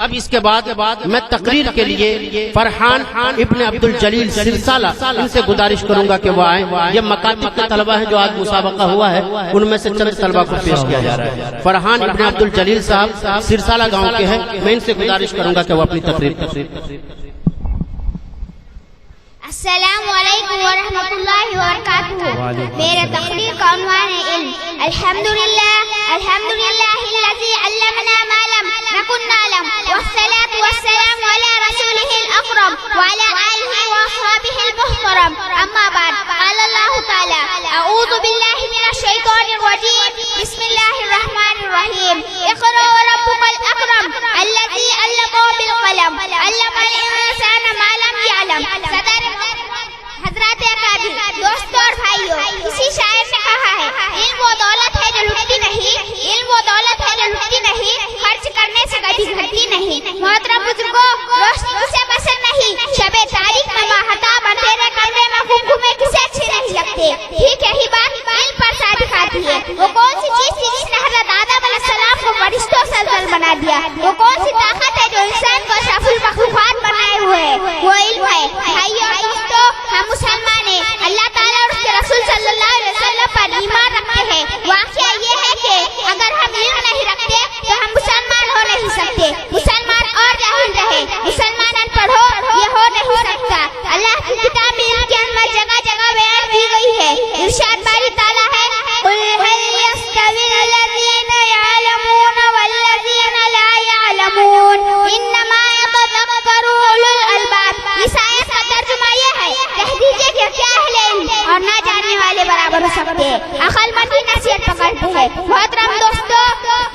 اب اس کے بعد میں تقریر کے لیے فرحان ابن عبدالجلیل سرسالہ ان سے گزارش کروں گا کہ وہ آئیں. یہ مکاتب کے طلبہ ہیں جو آج مسابقہ ہوا ہے، ان میں سے چند طلبہ کو پیش کیا جا رہا ہے. فرحان ابن عبدالجلیل صاحب سرسالہ گاؤں کے ہیں، میں ان سے گزارش کروں گا کہ وہ اپنی تقریر السلام علیکم ورحمۃ اللہ وبرکاتہ. میرا تقریر کا عنوان ہے علم. الحمدللہ الذی علمنا ما لم نکن نعلم والصلاة والسلام علی رسولہ الاکرم وعلی آلہ واصحابہ المحترم. اما بعد، قال اللہ تعالی اعوذ باللہ من الشیطان الرجیم، بسم اللہ الرحمن الرحیم. اقرأ وربک الاکرم الذی علم بالقلم علم الانسان ما لم یعلم. صدر حضرات اکابر، دوستوں اور بھائیوں، اسی شاعر نے کہا ہے علم وہ دولت ہے جو لٹتی نہیں، علم وہ دولت ہے جو لٹتی نہیں، خرچ کرنے سے کبھی گھٹتی نہیں. محترم بزرگوں، روشنی کسے پسند نہیں، شب تاریخ میں ماہتاب اندھیرے کمرے میں گمگمے کسے اچھے نہیں لگتے. ٹھیک یہی بات علم پر صادق آتی ہے. وہ کون سی چیز تھی جس نے حضرت آدم علیہ السلام کو فرشتوں سے افضل بنا دیا؟ وہ کون سی طاقت ہے جو انسان کو اشرف المخلوقات بنائے ہوئے ہے؟ وہ علم ہے. بھائیوں اور دوستوں، ہم مسلمان ہیں، اللہ تعالیٰ اور اس کے رسول صلی اللہ علیہ وسلم پر ایمان رکھتے ہیں. واقعہ یہ ہے کہ اگر ہم علم نہیں رکھتے تو ہم مسلمان ہو نہیں سکتے. مسلمان اور جاہل رہے، مسلمان ان پڑھ ہو، یہ ہو نہیں سکتا. اللہ کی کتاب علم کے اندر جگہ جگہ بیان کی گئی ہے. ارشاد باری تعالیٰ ہے قل هل يستوي الذين يعلمون والذين لا يعلمون انما يتذكر اولو الالباب. اس آیت کا ترجمہ یہ ہے، کہہ دیجئے کہ کیا اہل علم اور نہ جاننے والے برابر ہو سکتے ہیں. عقل مندی نصیحت پکڑتے ہیں. محترم دوستو،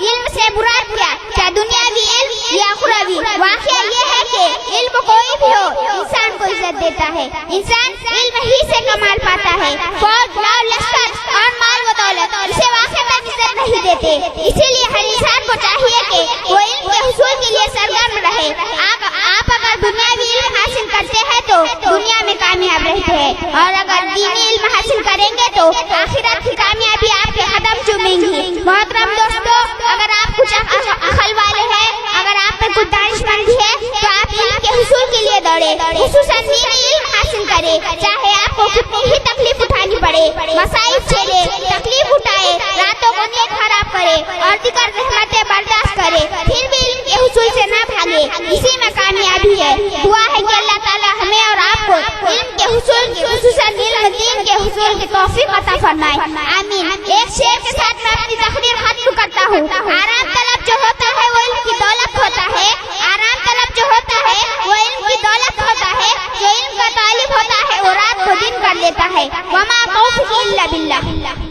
علم سے مراد کیا؟ کیا دنیاوی علم یا اخروی؟ واقعہ یہ ہے کہ علم کوئی بھی ہو، انسان کو عزت دیتا ہے. انسان علم ہی سے کمال پاتا ہے. فوج، لاؤ، لشکر اور مال و دولت اسے واقعہ میں عزت نہیں دیتے. اسی لیے ہر انسان کو چاہیے کہ وہ علم کے حصول کے لیے سرگرم رہے. آپ اگر دنیاوی علم حاصل کرتے ہیں تو دنیا میں کامیاب رہتے ہیں، اور اگر دینی علم حاصل کریں گے تو آخرت کی کامیابی آپ کے قدم چومیں گی. محترم دوستو، اگر آپ کچھ عقل والے ہیں، اگر آپ میں کچھ دانش مندی ہے تو آپ علم کے حصول کے لیے دوڑے، خصوصاً دینی علم حاصل کرے. چاہے آپ کو کتنی ہی تکلیف اٹھانی پڑے، مصائب جھیلے، تکلیف اٹھائے، راتوں کو نیند خراب کرے اور دیگر زحمتیں برداشت کرے، پھر بھی علم کے حصول سے نہ بھاگے. اسی میں کامیابی ہے. دعا ہے کہ اللہ تعالیٰ ہمیں اور آپ کو علم کے حصول کی، خصوصاً علم دین کے حصول کی توفیق عطا فرمائے. آمین. ایک شعر کے ساتھ میں اپنی تقریر ختم کرتا ہوں. آرام طلب جو ہوتا ہے وہ علم کی دولت ہوتا ہے. آرام طلب جو ہوتا ہے وہ علم کی دولت ہوتا ہے. جو علم کا طالب ہوتا ہے وہ رات کو دن کر لیتا ہے. وما توفیقی الا باللہ.